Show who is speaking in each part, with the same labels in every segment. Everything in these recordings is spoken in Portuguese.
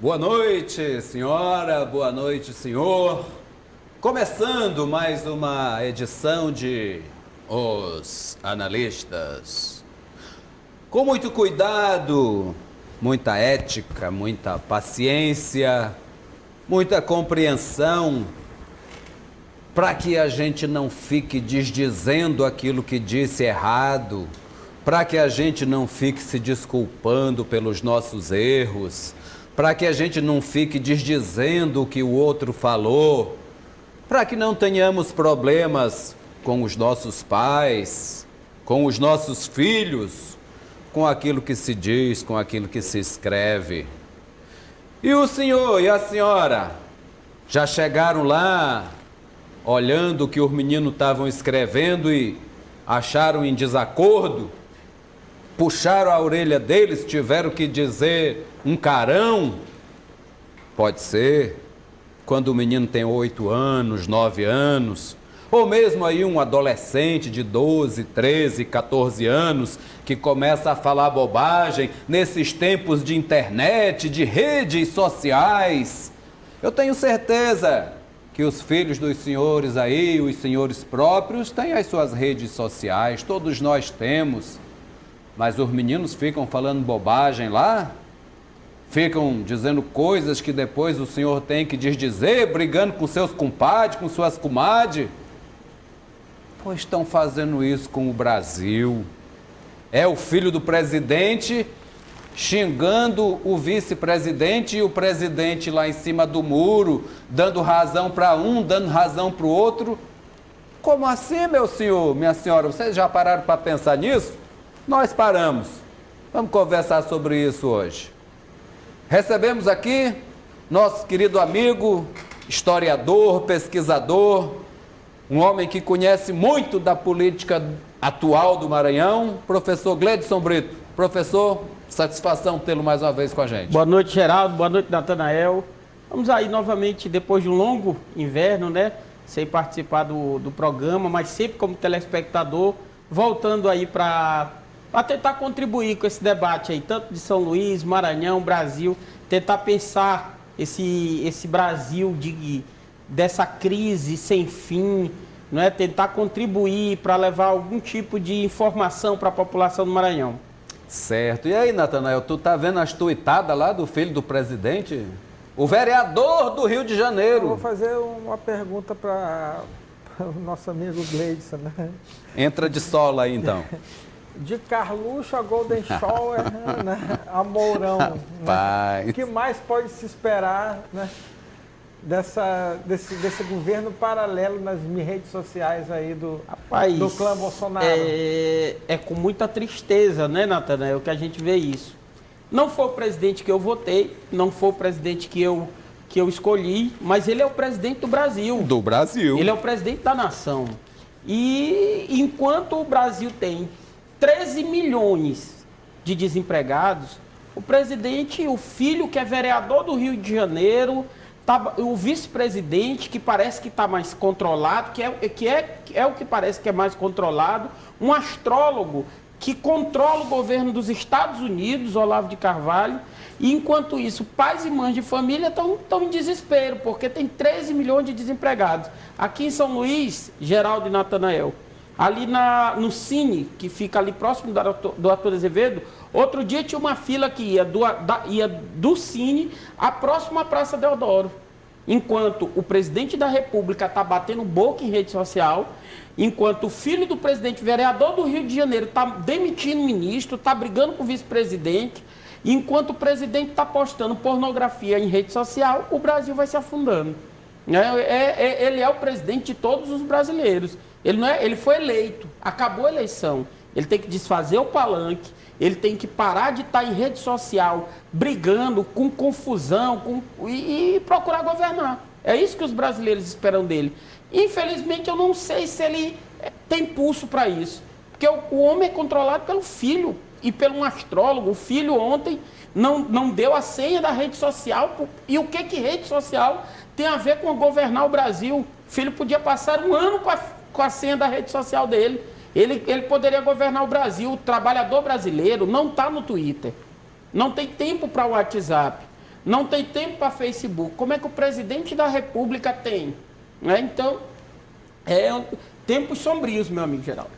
Speaker 1: Boa noite, senhora, boa noite, senhor. Começando mais uma edição de Os Analistas. Com muito cuidado, muita ética, muita paciência, muita compreensão, para que a gente não fique desdizendo aquilo que disse errado, para que a gente não fique se desculpando pelos nossos erros, para que a gente não fique desdizendo o que o outro falou, para que não tenhamos problemas com os nossos pais, com os nossos filhos, com aquilo que se diz, com aquilo que se escreve. E o senhor e a senhora já chegaram lá olhando o que os meninos estavam escrevendo e acharam em desacordo? Puxaram a orelha deles, tiveram que dizer um carão? Pode ser, quando o menino tem 8 anos, 9 anos, ou mesmo aí um adolescente de 12, 13, 14 anos, que começa a falar bobagem nesses tempos de internet, de redes sociais. Eu tenho certeza que os filhos dos senhores aí, os senhores próprios, têm as suas redes sociais, todos nós temos. Mas os meninos ficam falando bobagem lá, ficam dizendo coisas que depois o senhor tem que desdizer, brigando com seus compadres, com suas comadres. Pois estão fazendo isso com o Brasil. É o filho do presidente xingando o vice-presidente e o presidente lá em cima do muro, dando razão para um, dando razão para o outro. Como assim, meu senhor, minha senhora? Vocês já pararam para pensar nisso? Nós paramos. Vamos conversar sobre isso hoje. Recebemos aqui nosso querido amigo, historiador, pesquisador, um homem que conhece muito da política atual do Maranhão, professor Gleidson Brito. Professor, satisfação tê-lo mais uma vez com a gente.
Speaker 2: Boa noite, Geraldo. Boa noite, Natanael. Vamos aí novamente, depois de um longo inverno, né? Sem participar do programa, mas sempre como telespectador, voltando aí para tentar contribuir com esse debate aí, tanto de São Luís, Maranhão, Brasil, tentar pensar esse Brasil dessa crise sem fim, não é? Tentar contribuir para levar algum tipo de informação para a população do Maranhão.
Speaker 1: Certo. E aí, Natanael, tu tá vendo as tuitadas lá do filho do presidente? O vereador do Rio de Janeiro.
Speaker 3: Eu vou fazer uma pergunta para o nosso amigo Gleidson, né?
Speaker 1: Entra de sola aí, então.
Speaker 3: De Carluxo a Golden Shower, né? A Mourão. Né? O que mais pode se esperar, né? Desse governo paralelo nas redes sociais aí do clã Bolsonaro?
Speaker 2: É com muita tristeza, né, Natanael, que a gente vê isso. Não foi o presidente que eu votei, não foi o presidente que eu escolhi, mas ele é o presidente do Brasil.
Speaker 1: Do Brasil.
Speaker 2: Ele é o presidente da nação. E enquanto o Brasil tem 13 milhões de desempregados, o presidente, o filho que é vereador do Rio de Janeiro, o vice-presidente, que parece que está mais controlado, que é o que parece que é mais controlado, um astrólogo que controla o governo dos Estados Unidos, Olavo de Carvalho, e enquanto isso, pais e mães de família estão em desespero, porque tem 13 milhões de desempregados. Aqui em São Luís, Geraldo e Natanael, ali no Cine, que fica ali próximo do Arthur Azevedo, outro dia tinha uma fila que ia do Cine à próxima Praça Deodoro. Enquanto o presidente da República está batendo boca em rede social, enquanto o filho do presidente, vereador do Rio de Janeiro, está demitindo o ministro, está brigando com o vice-presidente, enquanto o presidente está postando pornografia em rede social, o Brasil vai se afundando. Ele é o presidente de todos os brasileiros. Ele foi eleito, acabou a eleição. Ele tem que desfazer o palanque, ele tem que parar de estar em rede social brigando, com confusão e procurar governar. É isso que os brasileiros esperam dele. Infelizmente, eu não sei se ele tem pulso para isso. Porque o homem é controlado pelo filho e pelo um astrólogo. O filho ontem não deu a senha da rede social. E o que rede social tem a ver com governar o Brasil? O filho podia passar um ano com a senha da rede social dele. Ele poderia governar o Brasil. O trabalhador brasileiro não está no Twitter. Não tem tempo para o WhatsApp. não tem tempo para Facebook. Como é que o presidente da República tem? Né? Então, tempos sombrios, meu amigo Geraldo.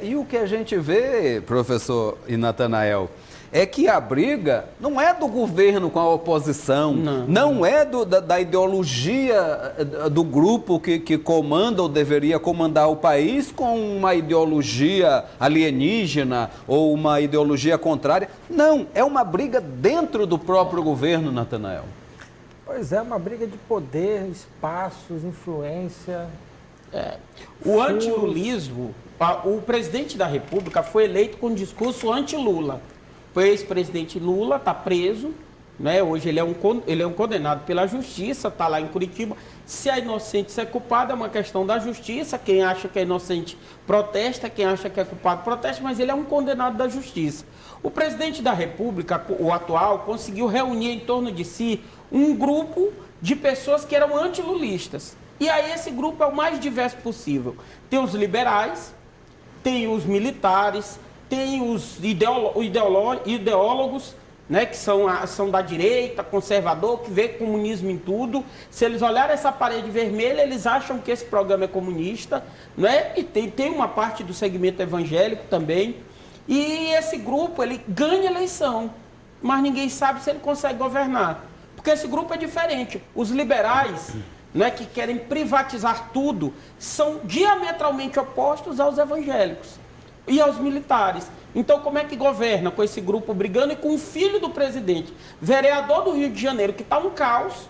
Speaker 1: E o que a gente vê, professor e Natanael, é que a briga não é do governo com a oposição, não é da ideologia do grupo que comanda ou deveria comandar o país com uma ideologia alienígena ou uma ideologia contrária. Não, é uma briga dentro do próprio governo, Natanael.
Speaker 3: Pois é, uma briga de poder, espaços, influência.
Speaker 2: O antilulismo, o presidente da República foi eleito com um discurso anti-Lula. O ex-presidente Lula está preso, né? Hoje ele é um condenado pela justiça, está lá em Curitiba. Se é inocente, se é culpado, é uma questão da justiça. Quem acha que é inocente protesta, quem acha que é culpado protesta, mas ele é um condenado da justiça. O presidente da República, o atual, conseguiu reunir em torno de si um grupo de pessoas que eram antilulistas. E aí esse grupo é o mais diverso possível. Tem os liberais, tem os militares, tem os ideólogos, né, que são da direita, conservador, que vê comunismo em tudo. Se eles olharem essa parede vermelha, eles acham que esse programa é comunista, né? E tem uma parte do segmento evangélico também. E esse grupo, ele ganha eleição, mas ninguém sabe se ele consegue governar. Porque esse grupo é diferente. Os liberais, né, que querem privatizar tudo, são diametralmente opostos aos evangélicos e aos militares. Então, como é que governa com esse grupo brigando e com o filho do presidente, vereador do Rio de Janeiro, que está um caos?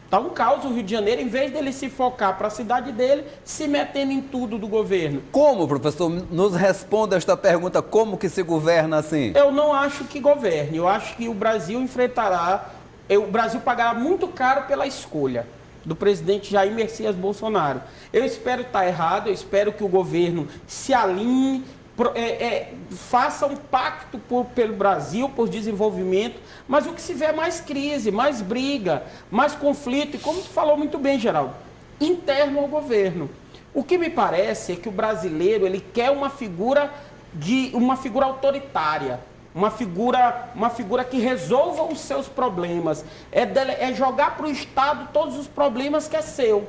Speaker 2: Está um caos o Rio de Janeiro, em vez dele se focar para a cidade dele, se metendo em tudo do governo.
Speaker 1: Como, professor? Nos responda esta pergunta, como que se governa assim?
Speaker 2: Eu não acho que governe, eu acho que o Brasil o Brasil pagará muito caro pela escolha do presidente Jair Messias Bolsonaro. Eu espero estar errado, eu espero que o governo se alinhe, faça um pacto pelo Brasil, por desenvolvimento, mas o que se vê é mais crise, mais briga, mais conflito, e como tu falou muito bem, Geraldo, interno ao governo. O que me parece é que o brasileiro, ele quer uma figura autoritária, uma figura que resolva os seus problemas, é jogar para o Estado todos os problemas que é seu,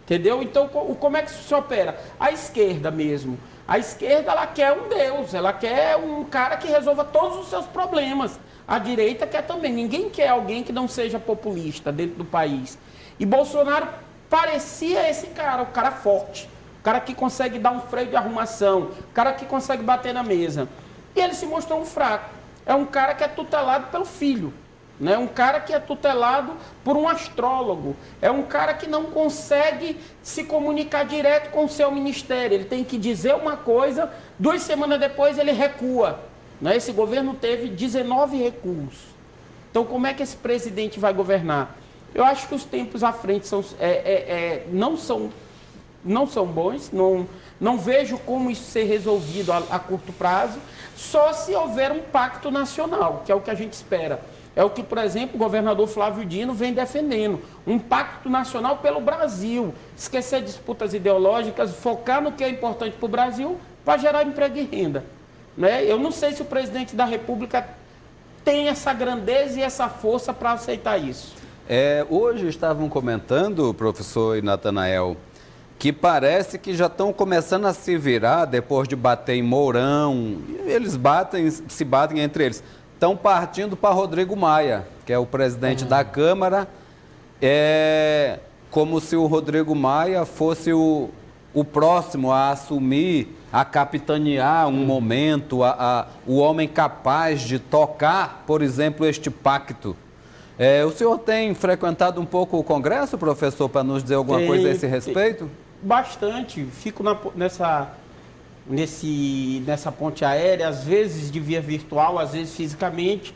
Speaker 2: entendeu? Então, como é que isso se opera? A esquerda mesmo. A esquerda, ela quer um Deus, ela quer um cara que resolva todos os seus problemas. A direita quer também. Ninguém quer alguém que não seja populista dentro do país. E Bolsonaro parecia esse cara, o cara forte, o cara que consegue dar um freio de arrumação, o cara que consegue bater na mesa. E ele se mostrou um fraco. É um cara que é tutelado pelo filho. É um cara que é tutelado por um astrólogo. É um cara que não consegue se comunicar direto com o seu ministério. Ele tem que dizer uma coisa, 2 semanas depois ele recua. Esse governo teve 19 recuos. Então, como é que esse presidente vai governar? Eu acho que os tempos à frente não são bons. Não vejo como isso ser resolvido a curto prazo, só se houver um pacto nacional, que é o que a gente espera. É o que, por exemplo, o governador Flávio Dino vem defendendo. Um pacto nacional pelo Brasil. Esquecer disputas ideológicas, focar no que é importante para o Brasil para gerar emprego e renda. Eu não sei se o presidente da República tem essa grandeza e essa força para aceitar isso.
Speaker 1: Hoje estavam comentando, professor e Natanael, que parece que já estão começando a se virar depois de bater em Mourão. Eles se batem entre eles. Estão partindo para Rodrigo Maia, que é o presidente da Câmara, como se o Rodrigo Maia fosse o próximo a assumir, a capitanear um momento, o homem capaz de tocar, por exemplo, este pacto. O senhor tem frequentado um pouco o Congresso, professor, para nos dizer alguma coisa a esse respeito?
Speaker 2: Bastante. Fico nessa ponte aérea, às vezes de via virtual, às vezes fisicamente.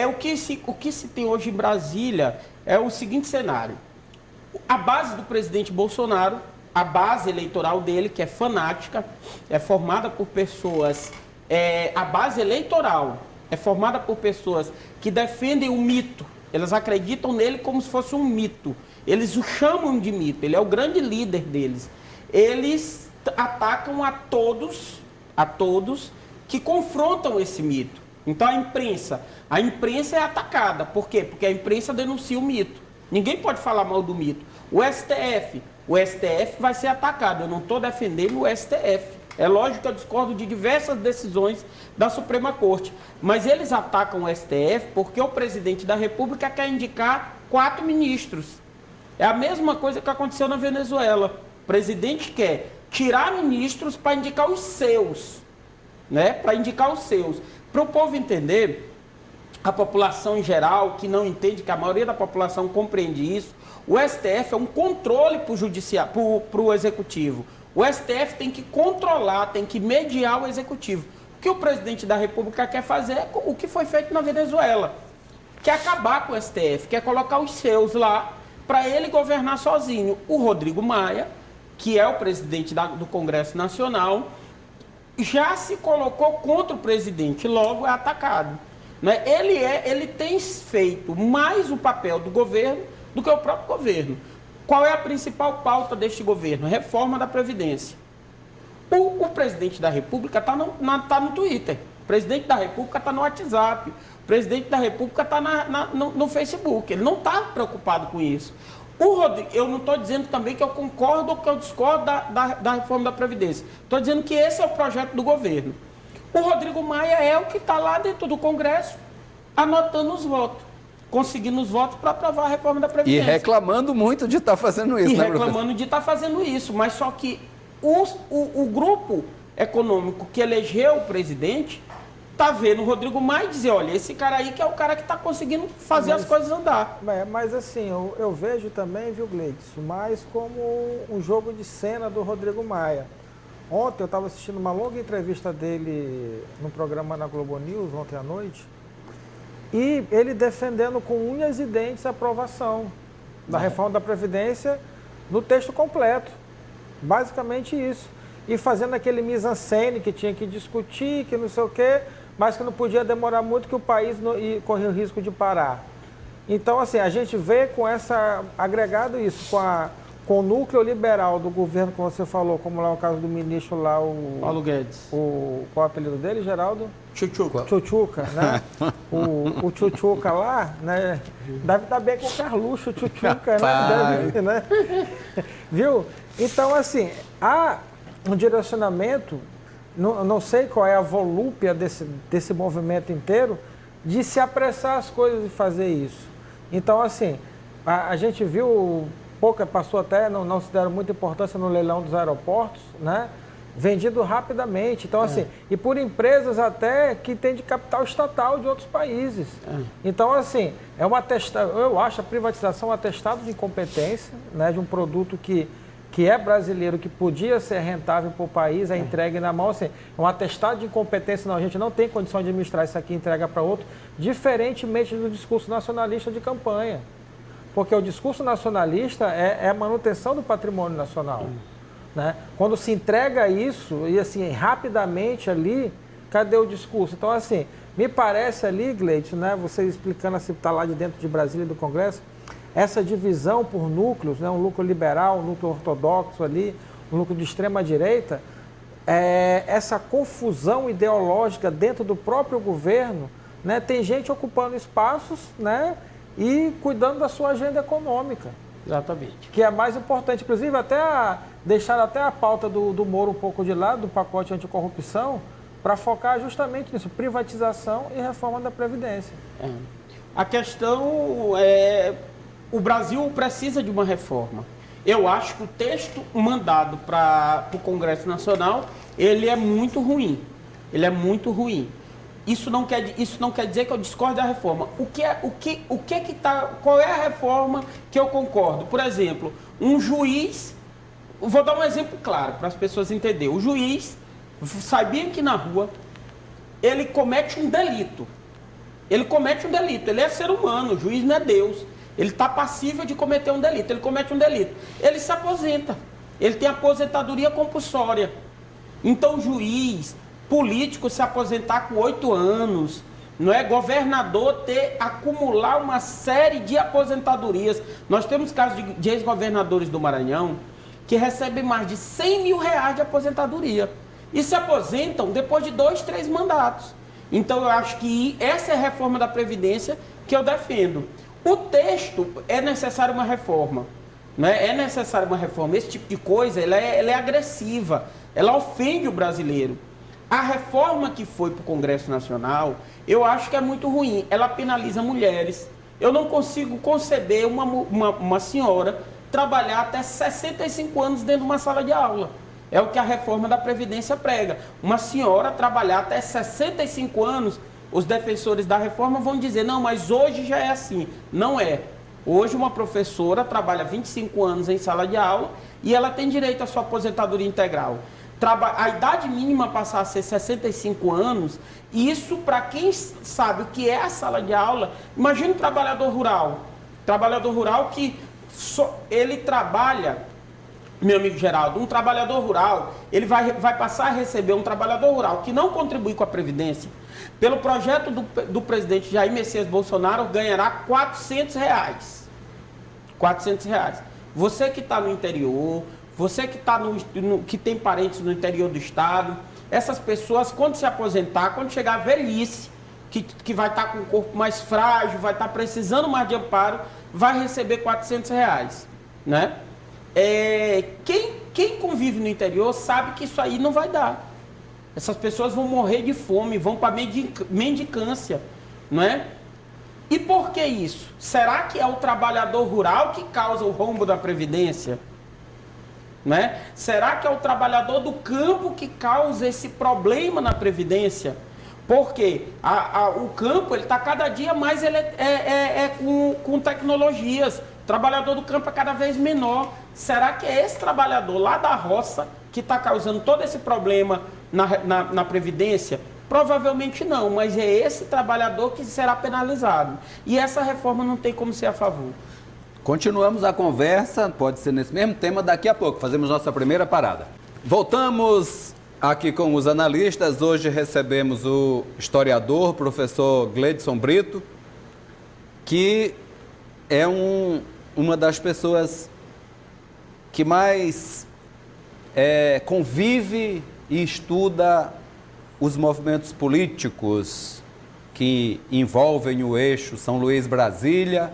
Speaker 2: O que se tem hoje em Brasília é o seguinte cenário. A base do presidente Bolsonaro, a base eleitoral dele, que é fanática, é formada por pessoas... a base eleitoral é formada por pessoas que defendem o mito. Elas acreditam nele como se fosse um mito. Eles o chamam de mito. Ele é o grande líder deles. Eles atacam a todos que confrontam esse mito. Então a imprensa é atacada. Por quê? Porque a imprensa denuncia o mito. Ninguém pode falar mal do mito. O STF vai ser atacado. Eu não estou defendendo o STF. É lógico que eu discordo de diversas decisões da Suprema Corte. Mas eles atacam o STF porque o presidente da República quer indicar 4 ministros. É a mesma coisa que aconteceu na Venezuela. O presidente quer tirar ministros para indicar os seus. Né? Para indicar os seus. Para o povo entender, a população em geral, que não entende, que a maioria da população compreende isso, o STF é um controle para o executivo. O STF tem que controlar, tem que mediar o executivo. O que o presidente da República quer fazer é o que foi feito na Venezuela. Quer acabar com o STF, quer colocar os seus lá para ele governar sozinho. O Rodrigo Maia, que é o presidente do Congresso Nacional, já se colocou contra o presidente, logo é atacado. Né? Ele tem feito mais o papel do governo do que o próprio governo. Qual é a principal pauta deste governo? Reforma da Previdência. O presidente da República está no Twitter, o presidente da República está no WhatsApp, o presidente da República está no Facebook, ele não está preocupado com isso. Eu não estou dizendo também que eu concordo ou que eu discordo da reforma da Previdência. Estou dizendo que esse é o projeto do governo. O Rodrigo Maia é o que está lá dentro do Congresso, anotando os votos, conseguindo os votos para aprovar a reforma da Previdência.
Speaker 1: E reclamando muito de estar fazendo isso, né,
Speaker 2: reclamando de estar fazendo isso, mas só que o grupo econômico que elegeu o presidente está vendo o Rodrigo Maia e dizer, olha, esse cara aí que é o cara que está conseguindo fazer as coisas andar.
Speaker 3: Mas assim, eu vejo também, viu, Gleidson, mais como um jogo de cena do Rodrigo Maia. Ontem eu estava assistindo uma longa entrevista dele no programa na Globo News, ontem à noite, e ele defendendo com unhas e dentes a aprovação da reforma da Previdência no texto completo. Basicamente isso. E fazendo aquele mise-en-scène que tinha que discutir, que não sei o quê, mas que não podia demorar muito, que o país corria o risco de parar. Então, assim, a gente vê com essa agregado isso, com o núcleo liberal do governo, como você falou, como lá o caso do ministro lá, o
Speaker 2: Paulo Guedes.
Speaker 3: Qual é o apelido dele, Geraldo?
Speaker 2: Chuchuca.
Speaker 3: Chuchuca, né? o Chuchuca lá, né? Deve estar bem com o Carluxo, Chuchuca, né? Deve, né? Viu? Então, assim, há um direcionamento, não sei qual é a volúpia desse movimento inteiro, de se apressar as coisas e fazer isso. Então, assim, a gente viu, passou até, não se deram muita importância no leilão dos aeroportos, né? Vendido rapidamente. Então, assim, e por empresas até que têm de capital estatal de outros países. Então, assim, eu acho a privatização um atestado de incompetência, né, de um produto que é brasileiro, que podia ser rentável para o país, é entregue na mão, assim, é um atestado de incompetência, não, a gente não tem condição de administrar isso aqui e entrega para outro, diferentemente do discurso nacionalista de campanha. Porque o discurso nacionalista é a manutenção do patrimônio nacional. Né? Quando se entrega isso, e assim, rapidamente ali, cadê o discurso? Então, assim, me parece ali, Gleidson, né, você explicando assim, está lá de dentro de Brasília e do Congresso, essa divisão por núcleos, né, um núcleo liberal, um núcleo ortodoxo ali, um núcleo de extrema-direita, essa confusão ideológica dentro do próprio governo, né, tem gente ocupando espaços, né, e cuidando da sua agenda econômica.
Speaker 2: Exatamente.
Speaker 3: Que é mais importante, inclusive deixar até a pauta do Moro um pouco de lado, do pacote anticorrupção, para focar justamente nisso, privatização e reforma da Previdência.
Speaker 2: A questão é, o Brasil precisa de uma reforma. Eu acho que o texto mandado para o Congresso Nacional, ele é muito ruim. Ele é muito ruim. Isso não quer dizer que eu discordo da reforma. Qual é a reforma que eu concordo? Por exemplo, um juiz, vou dar um exemplo claro para as pessoas entenderem. O juiz sai bem aqui na rua, ele comete um delito. Ele é ser humano, o juiz não é Deus. Ele está passível de cometer um delito, ele comete um delito. Ele se aposenta, ele tem aposentadoria compulsória. Então, juiz, político se aposentar com 8 anos, não é? Governador acumular uma série de aposentadorias. Nós temos casos de ex-governadores do Maranhão que recebem mais de 100 mil reais de aposentadoria e se aposentam depois de 2, 3 mandatos. Então, eu acho que essa é a reforma da Previdência que eu defendo. O texto, é necessário uma reforma. Né? É necessário uma reforma. Esse tipo de coisa, ela é agressiva. Ela ofende o brasileiro. A reforma que foi para o Congresso Nacional, eu acho que é muito ruim. Ela penaliza mulheres. Eu não consigo conceber uma senhora trabalhar até 65 anos dentro de uma sala de aula. É o que a reforma da Previdência prega. Uma senhora trabalhar até 65 anos, os defensores da reforma vão dizer, não, mas hoje já é assim. Não é. Hoje uma professora trabalha 25 anos em sala de aula e ela tem direito à sua aposentadoria integral. A idade mínima passar a ser 65 anos, e isso para quem sabe o que é a sala de aula, imagina um trabalhador rural. Trabalhador rural que ele trabalha, meu amigo Geraldo, um trabalhador rural, ele vai passar a receber um trabalhador rural que não contribui com a Previdência, pelo projeto do presidente Jair Messias Bolsonaro, ganhará R$400. R$400. Você que está no interior, você que, que tem parentes no interior do estado, essas pessoas, quando se aposentar, quando chegar a velhice, que vai estar com o corpo mais frágil, vai estar precisando mais de amparo, vai receber R$400. Né? Quem convive no interior sabe que isso aí não vai dar. Essas pessoas vão morrer de fome, vão para mendicância, não é? E por que isso? Será que é o trabalhador rural que causa o rombo da Previdência? Né? Será que é o trabalhador do campo que causa esse problema na Previdência? Porque o campo está cada dia mais com tecnologias. O trabalhador do campo é cada vez menor. Será que é esse trabalhador lá da roça que está causando todo esse problema na Previdência? Provavelmente não, mas é esse trabalhador que será penalizado. E essa reforma não tem como ser a favor.
Speaker 1: Continuamos a conversa, pode ser nesse mesmo tema, daqui a pouco. Fazemos nossa primeira parada. Voltamos aqui com os analistas. Hoje recebemos o historiador, professor Gleidson Brito, que é uma das pessoas que mais convive e estuda os movimentos políticos que envolvem o eixo São Luís-Brasília,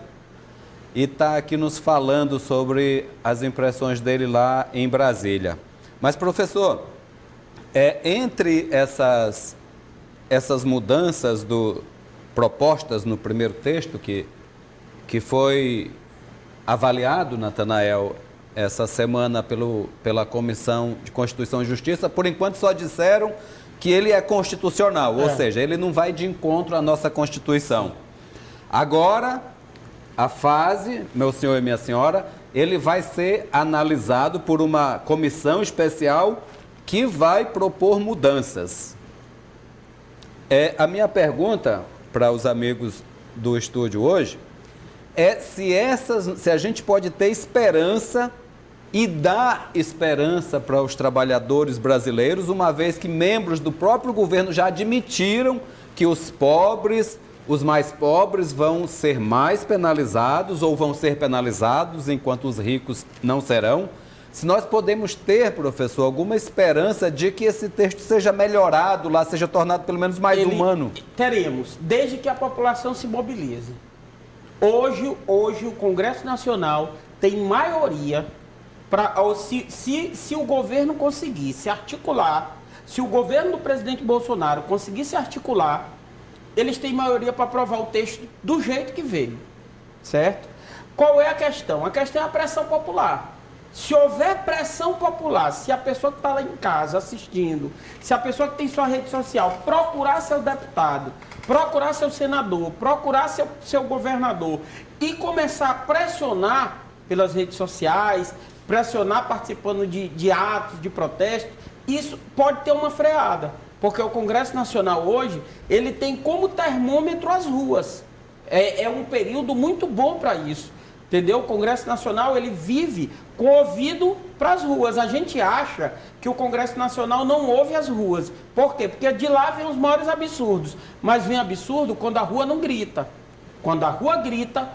Speaker 1: e está aqui nos falando sobre as impressões dele lá em Brasília. Mas, professor, entre essas mudanças propostas no primeiro texto, que foi avaliado, Natanael, essa semana pela Comissão de Constituição e Justiça, por enquanto só disseram que ele é constitucional, ou seja, ele não vai de encontro à nossa Constituição. Agora, a fase, meu senhor e minha senhora, ele vai ser analisado por uma comissão especial que vai propor mudanças. A minha pergunta para os amigos do estúdio hoje é se a gente pode ter esperança e dar esperança para os trabalhadores brasileiros, uma vez que membros do próprio governo já admitiram que os mais pobres vão ser mais penalizados ou vão ser penalizados, enquanto os ricos não serão. Se nós podemos ter, professor, alguma esperança de que esse texto seja melhorado lá, seja tornado pelo menos mais humano? Teremos,
Speaker 2: desde que a população se mobilize. Hoje o Congresso Nacional tem maioria se o governo conseguir se articular, se o governo do presidente Bolsonaro conseguir se articular, eles têm maioria para aprovar o texto do jeito que veio, certo? Qual é a questão? A questão é a pressão popular. Se houver pressão popular, se a pessoa que está lá em casa assistindo, se a pessoa que tem sua rede social procurar seu deputado, procurar seu senador, procurar seu governador e começar a pressionar pelas redes sociais, pressionar participando de atos, de protestos, isso pode ter uma freada. Porque o Congresso Nacional hoje, ele tem como termômetro as ruas. É um período muito bom para isso. Entendeu? O Congresso Nacional, ele vive com o ouvido para as ruas. A gente acha que o Congresso Nacional não ouve as ruas. Por quê? Porque de lá vem os maiores absurdos. Mas vem absurdo quando a rua não grita. Quando a rua grita,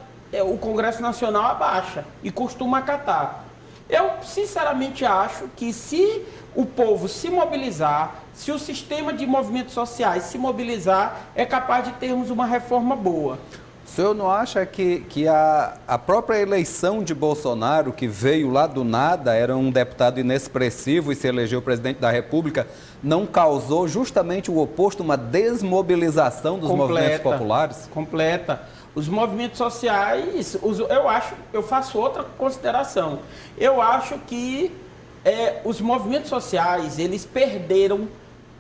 Speaker 2: o Congresso Nacional abaixa e costuma acatar. Eu, sinceramente, acho que se o povo se mobilizar, se o sistema de movimentos sociais se mobilizar, é capaz de termos uma reforma boa.
Speaker 1: O senhor não acha que a própria eleição de Bolsonaro, que veio lá do nada, era um deputado inexpressivo e se elegeu presidente da República, não causou justamente o oposto, uma desmobilização dos movimentos populares?
Speaker 2: Completa. Os movimentos sociais, eu faço outra consideração. Eu acho que os movimentos sociais, eles perderam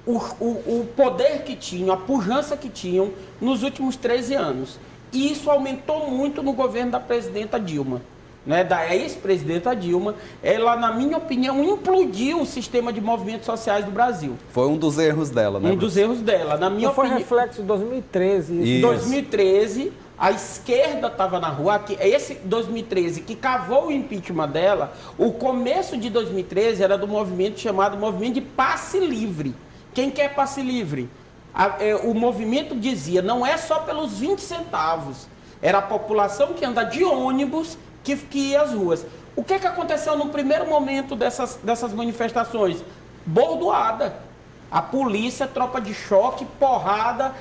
Speaker 2: o poder que tinham, a pujança que tinham nos últimos 13 anos. E isso aumentou muito no governo da presidenta Dilma, né, da ex-presidenta Dilma. Ela, na minha opinião, implodiu o sistema de movimentos sociais do Brasil.
Speaker 1: Foi um dos erros dela, né?
Speaker 2: Um dos erros dela. Na minha opinião,
Speaker 3: foi reflexo de 2013.
Speaker 2: Em 2013, a esquerda estava na rua. Esse 2013 que cavou o impeachment dela, o começo de 2013 era do movimento chamado Movimento de Passe Livre. Quem quer passe livre? O movimento dizia, não é só pelos 20 centavos, era a população que anda de ônibus que ia às ruas. O que aconteceu no primeiro momento dessas manifestações? Bordoada. A polícia, tropa de choque, porrada.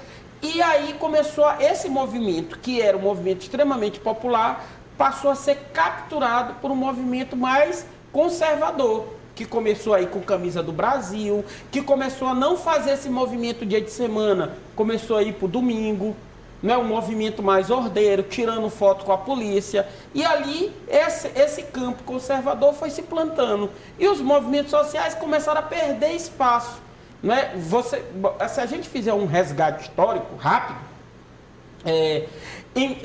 Speaker 2: E aí começou esse movimento, que era um movimento extremamente popular, passou a ser capturado por um movimento mais conservador, que começou aí com camisa do Brasil, que começou a não fazer esse movimento dia de semana, começou a ir para o domingo, né, um movimento mais ordeiro, tirando foto com a polícia. E ali, esse campo conservador foi se plantando. E os movimentos sociais começaram a perder espaço. Né? Se a gente fizer um resgate histórico rápido,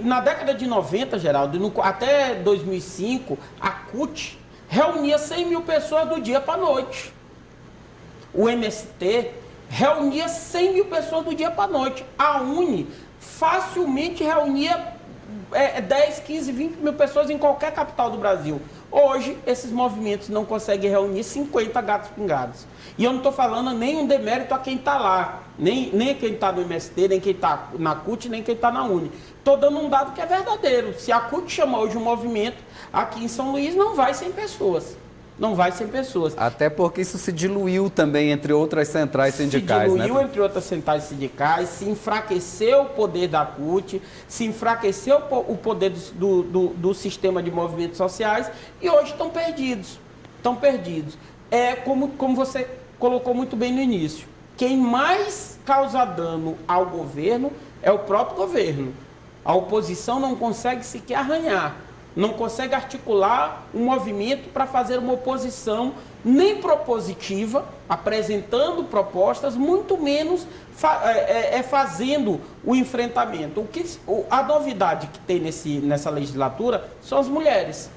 Speaker 2: na década de 90, Geraldo, até 2005, a CUT reunia 100 mil pessoas do dia para a noite. O MST reunia 100 mil pessoas do dia para a noite. A UNE facilmente reunia 10, 15, 20 mil pessoas em qualquer capital do Brasil. Hoje, esses movimentos não conseguem reunir 50 gatos pingados. E eu não estou falando nenhum demérito a quem está lá, nem quem está no MST, nem quem está na CUT, nem quem está na UNE. Estou dando um dado que é verdadeiro. Se a CUT chama hoje um movimento, aqui em São Luís não vai 100 pessoas. Não vai 100 pessoas.
Speaker 1: Até porque isso se diluiu também entre outras centrais sindicais, né? Se diluiu
Speaker 2: entre outras centrais sindicais, se enfraqueceu o poder da CUT, se enfraqueceu o poder do sistema de movimentos sociais e hoje estão perdidos. Estão perdidos. Como você colocou muito bem no início, quem mais causa dano ao governo é o próprio governo. A oposição não consegue sequer arranhar. Não consegue articular um movimento para fazer uma oposição nem propositiva, apresentando propostas, muito menos fazendo o enfrentamento. A novidade que tem nessa legislatura são as mulheres.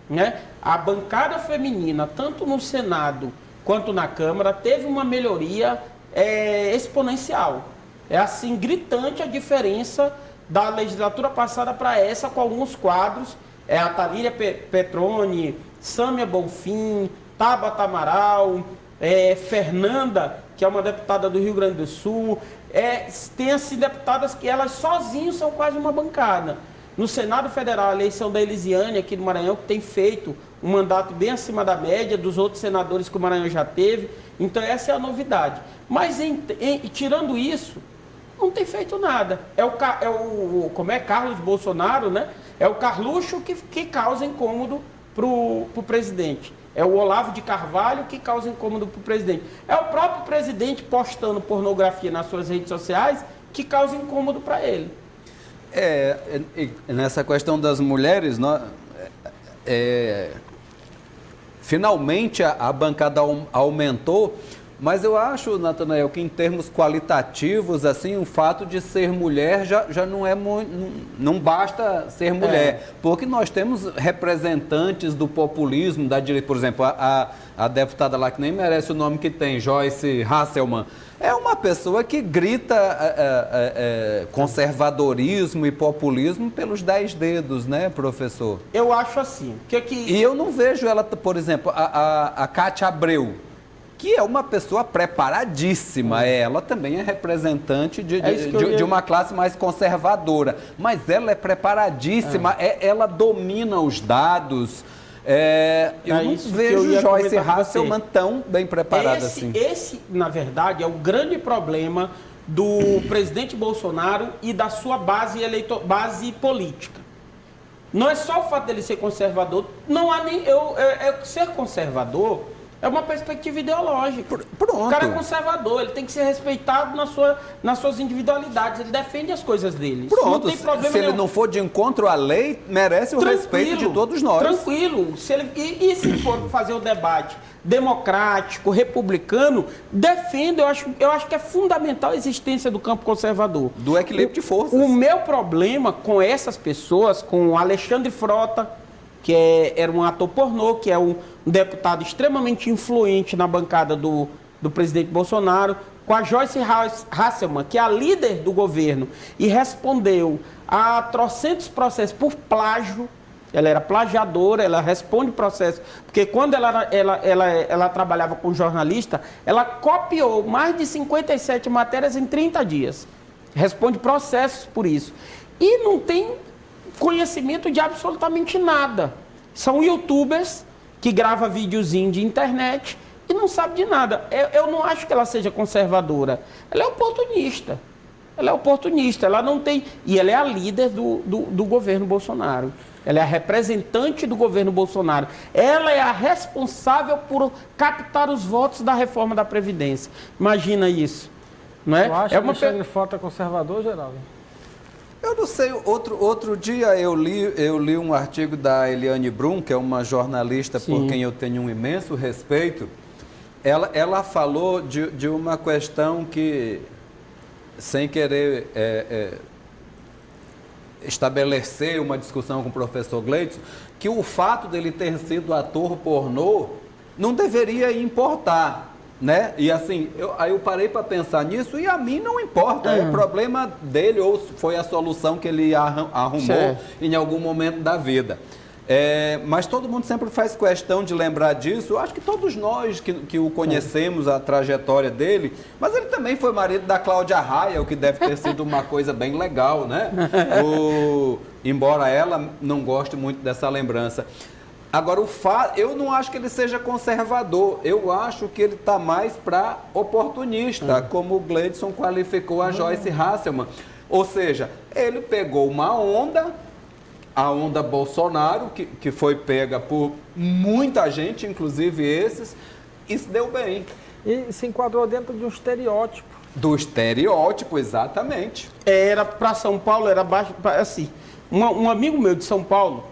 Speaker 2: Né? A bancada feminina, tanto no Senado quanto na Câmara, teve uma melhoria exponencial. É assim, gritante a diferença da legislatura passada para essa, com alguns quadros. A Thalíria Petroni, Sâmia Bonfim, Tabata Amaral, Fernanda, que é uma deputada do Rio Grande do Sul. Tem assim deputadas que elas sozinhas são quase uma bancada. No Senado Federal, a eleição da Elisiane aqui do Maranhão, que tem feito um mandato bem acima da média dos outros senadores que o Maranhão já teve. Então essa é a novidade. Mas tirando isso, não tem feito nada. Como é Carlos Bolsonaro, né? É o Carluxo que causa incômodo para o presidente. É o Olavo de Carvalho que causa incômodo para o presidente. É o próprio presidente postando pornografia nas suas redes sociais que causa incômodo para ele.
Speaker 1: Nessa questão das mulheres, finalmente a bancada aumentou. Mas eu acho, Natanael, que em termos qualitativos, assim, o fato de ser mulher já não é não basta ser mulher, porque nós temos representantes do populismo, da direita, por exemplo, a deputada lá que nem merece o nome que tem, Joyce Hasselmann, é uma pessoa que grita conservadorismo e populismo pelos 10 dedos, né, professor?
Speaker 2: Eu acho assim.
Speaker 1: E eu não vejo ela, por exemplo, a Cátia Abreu, que é uma pessoa preparadíssima. Ela também é representante de uma classe mais conservadora, mas ela é preparadíssima, ela domina os dados, Eu não vejo Joyce Hasselmann tão bem preparada assim.
Speaker 2: Esse, na verdade, é o grande problema do presidente Bolsonaro e da sua base política. Não é só o fato dele ser conservador, não há nem... ser conservador é uma perspectiva ideológica.
Speaker 1: Pronto.
Speaker 2: O cara é conservador, ele tem que ser respeitado nas suas individualidades, ele defende as coisas dele.
Speaker 1: Pronto,
Speaker 2: não tem problema
Speaker 1: se ele
Speaker 2: nenhum.
Speaker 1: não for de encontro à lei, merece o respeito de todos nós.
Speaker 2: Tranquilo. E se for fazer o debate democrático, republicano, defendo, eu acho que é fundamental a existência do campo conservador.
Speaker 1: Do equilíbrio de forças.
Speaker 2: O meu problema com essas pessoas, com o Alexandre Frota, que era um ator pornô, que é um deputado extremamente influente na bancada do presidente Bolsonaro, com a Joyce Hasselmann, que é a líder do governo, e respondeu a trocentos processos por plágio. Ela era plagiadora, ela responde processo, porque quando ela trabalhava com jornalista, ela copiou mais de 57 matérias em 30 dias. Responde processos por isso. E não tem conhecimento de absolutamente nada. São youtubers que gravam videozinho de internet e não sabem de nada. Eu não acho que ela seja conservadora. Ela é oportunista. Ela não tem... E ela é a líder do governo Bolsonaro. Ela é a representante do governo Bolsonaro. Ela é a responsável por captar os votos da reforma da Previdência. Imagina isso. Não é?
Speaker 3: Tu acha que Alexandre Frota é conservador, Geraldo?
Speaker 1: Eu não sei, outro dia eu li um artigo da Eliane Brum, que é uma jornalista por quem eu tenho um imenso respeito. Ela falou de uma questão que, sem querer estabelecer uma discussão com o professor Gleidson, que o fato dele ter sido ator pornô não deveria importar. Né? E assim, aí eu parei para pensar nisso e a mim não importa, é problema dele ou foi a solução que ele arrumou em algum momento da vida. Mas todo mundo sempre faz questão de lembrar disso. Eu acho que todos nós que o conhecemos, a trajetória dele, mas ele também foi marido da Cláudia Raia, o que deve ter sido uma coisa bem legal, né? Embora ela não goste muito dessa lembrança. Agora, eu não acho que ele seja conservador, eu acho que ele está mais para oportunista, como o Gleidson qualificou a Joyce Hasselmann. Ou seja, ele pegou uma onda, a onda Bolsonaro, que foi pega por muita gente, inclusive esses, e se deu bem.
Speaker 3: E se enquadrou dentro de um estereótipo.
Speaker 1: Do estereótipo, exatamente.
Speaker 2: Era para São Paulo, era baixo, assim, um amigo meu de São Paulo,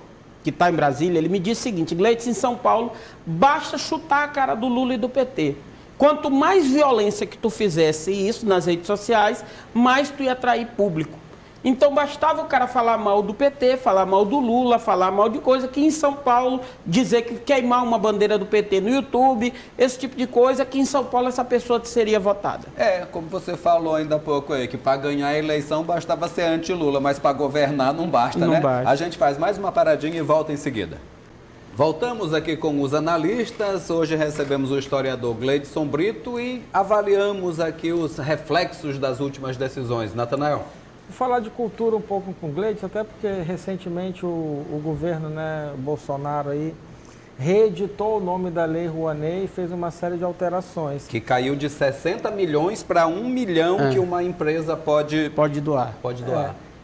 Speaker 2: que está em Brasília, ele me disse o seguinte: Gleidson, em São Paulo, basta chutar a cara do Lula e do PT. Quanto mais violência que tu fizesse isso nas redes sociais, mais tu ia atrair público. Então bastava o cara falar mal do PT, falar mal do Lula, falar mal de coisa, que em São Paulo, dizer que queimar uma bandeira do PT no YouTube, esse tipo de coisa, que em São Paulo essa pessoa seria votada.
Speaker 1: Como você falou ainda há pouco aí, que para ganhar a eleição bastava ser anti-Lula, mas para governar não basta, né? A gente faz mais uma paradinha e volta em seguida. Voltamos aqui com os analistas. Hoje recebemos o historiador Gleidson Brito e avaliamos aqui os reflexos das últimas decisões. Natanael?
Speaker 3: Vou falar de cultura um pouco com o Gleidson, até porque recentemente o governo, né, Bolsonaro aí reeditou o nome da Lei Rouanet e fez uma série de alterações.
Speaker 1: Que caiu de 60 milhões para 1 milhão que uma empresa pode doar.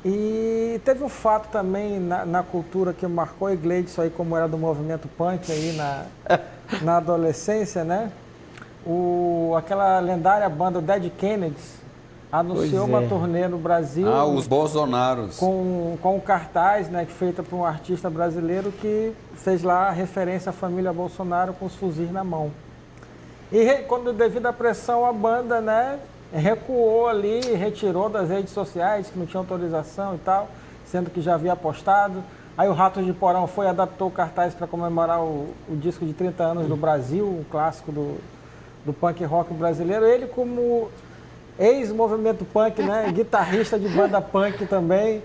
Speaker 3: E teve um fato também na cultura que marcou a Gleidson aí, como era do movimento punk aí na adolescência, né? Aquela lendária banda Dead Kennedys anunciou uma turnê no Brasil.
Speaker 1: Os Bolsonaros.
Speaker 3: Com um cartaz, né, feita por um artista brasileiro que fez lá a referência à família Bolsonaro com os fuzis na mão. E devido à pressão, a banda, né, recuou ali, retirou das redes sociais, que não tinha autorização e tal, sendo que já havia postado. Aí o Ratos de Porão foi e adaptou o cartaz para comemorar o disco de 30 anos do Brasil, um clássico do punk rock brasileiro. Ele, como ex-movimento punk, né, guitarrista de banda punk também,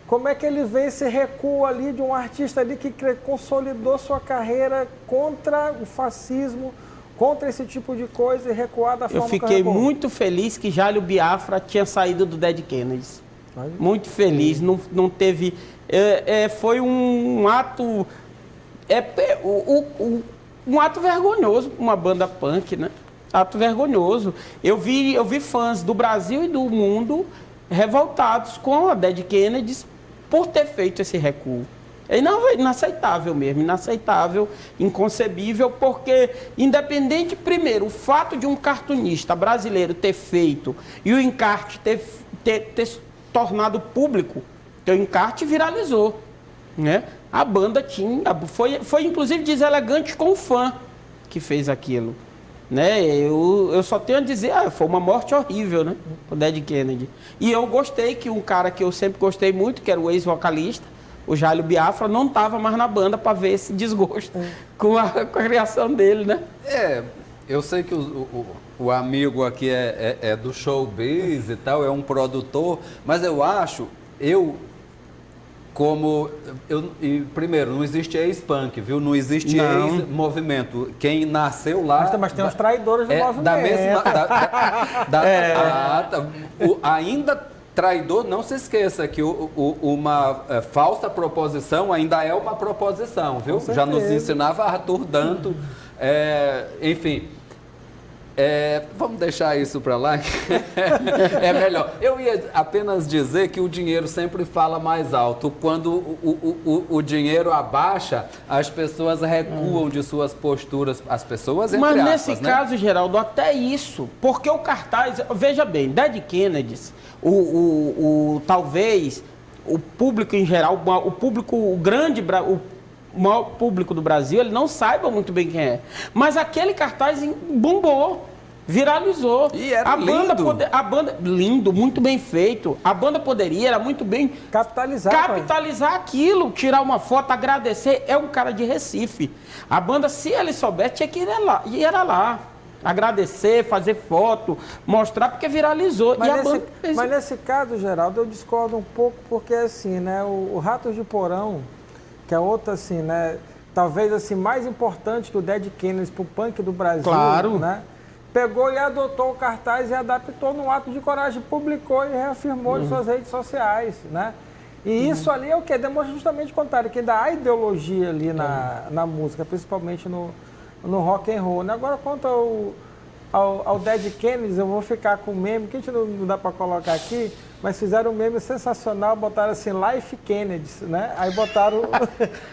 Speaker 3: como é que ele vê esse recuo ali de um artista ali que consolidou sua carreira contra o fascismo, contra esse tipo de coisa e recuar da forma que
Speaker 2: eu fiquei muito feliz que Jálio Biafra tinha saído do Dead Kennedys. Muito feliz, não teve... foi um ato um ato vergonhoso para uma banda punk, né? Ato vergonhoso. Eu vi fãs do Brasil e do mundo revoltados com a Dead Kennedys por ter feito esse recuo. É inaceitável mesmo, inaceitável, inconcebível, porque independente, primeiro, o fato de um cartunista brasileiro ter feito e o encarte ter tornado público, que o encarte viralizou, né? A banda foi inclusive deselegante com o fã que fez aquilo, né? Eu só tenho a dizer, foi uma morte horrível, né? O Dead Kennedy. E eu gostei que um cara que eu sempre gostei muito, que era o ex-vocalista, o Jálio Biafra, não estava mais na banda para ver esse desgosto com a criação dele, né?
Speaker 1: Eu sei que o amigo aqui é do showbiz e tal, é um produtor, mas eu acho, primeiro, não existe ex-punk, viu? Não existe ex-movimento. Quem nasceu lá...
Speaker 3: Mas tem os traidores do movimento.
Speaker 1: Ainda traidor, não se esqueça que uma falsa proposição ainda é uma proposição, viu? Já nos ensinava Arthur Danto. Enfim... vamos deixar isso para lá, é melhor. Eu ia apenas dizer que o dinheiro sempre fala mais alto. Quando o dinheiro abaixa, as pessoas recuam de suas posturas, as pessoas, entre aspas,
Speaker 2: nesse caso, Geraldo, até isso, porque o cartaz, veja bem, Dead Kennedys, talvez o público em geral, o maior público do Brasil, ele não saiba muito bem quem é. Mas aquele cartaz bombou, viralizou.
Speaker 1: E era
Speaker 2: a banda, lindo, muito bem feito. A banda era muito bem capitalizar aquilo, tirar uma foto, agradecer. É um cara de Recife. A banda, se ele soubesse, tinha que ir lá. Agradecer, fazer foto, mostrar, porque viralizou.
Speaker 3: Mas nesse caso, Geraldo, eu discordo um pouco, porque assim, né, o Ratos de Porão, que é outra, assim, né? Talvez, assim, mais importante que o Dead Kennedys pro punk do Brasil,
Speaker 2: claro,
Speaker 3: né? Pegou e adotou o cartaz e adaptou num ato de coragem, publicou e reafirmou em suas redes sociais, né? E isso ali é o quê? Demonstra justamente o contrário, que ainda há ideologia ali na música, principalmente no rock and roll, né? Agora, quanto ao Dead Kennedys, eu vou ficar com o meme, que a gente não dá para colocar aqui, mas fizeram um meme sensacional, botaram assim, Life Kennedys, né? Aí botaram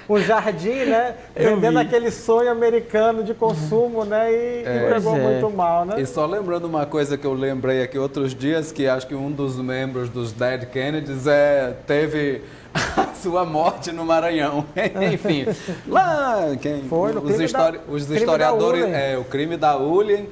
Speaker 3: um jardim, né? Vendendo aquele sonho americano de consumo, né? E pegou muito mal, né?
Speaker 1: E só lembrando uma coisa que eu lembrei aqui outros dias, que acho que um dos membros dos Dead Kennedys teve a sua morte no Maranhão. Enfim, lá os historiadores, o crime da Ulen.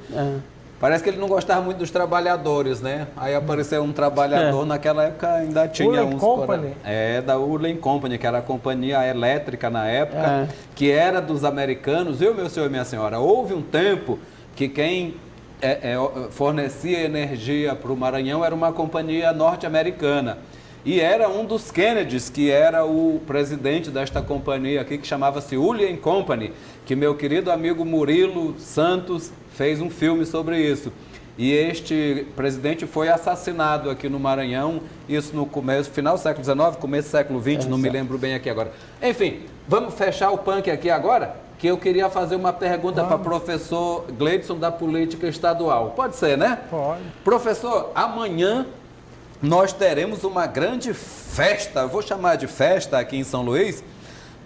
Speaker 1: Parece que ele não gostava muito dos trabalhadores, né? Aí apareceu um trabalhador, naquela época ainda tinha
Speaker 3: Ulen Company.
Speaker 1: Da Ulen Company, que era a companhia elétrica na época, que era dos americanos, viu, meu senhor e minha senhora? Houve um tempo que quem fornecia energia para o Maranhão era uma companhia norte-americana. E era um dos Kennedys, que era o presidente desta companhia aqui, que chamava-se Ulen Company, que meu querido amigo Murilo Santos fez um filme sobre isso. E este presidente foi assassinado aqui no Maranhão, isso no final do século XIX, começo do século XX, não me lembro bem aqui agora. Enfim, vamos fechar o punk aqui agora? Que eu queria fazer uma pergunta para o professor Gleidson da Política Estadual. Pode ser, né?
Speaker 3: Pode.
Speaker 1: Professor, amanhã nós teremos uma grande festa, eu vou chamar de festa aqui em São Luís,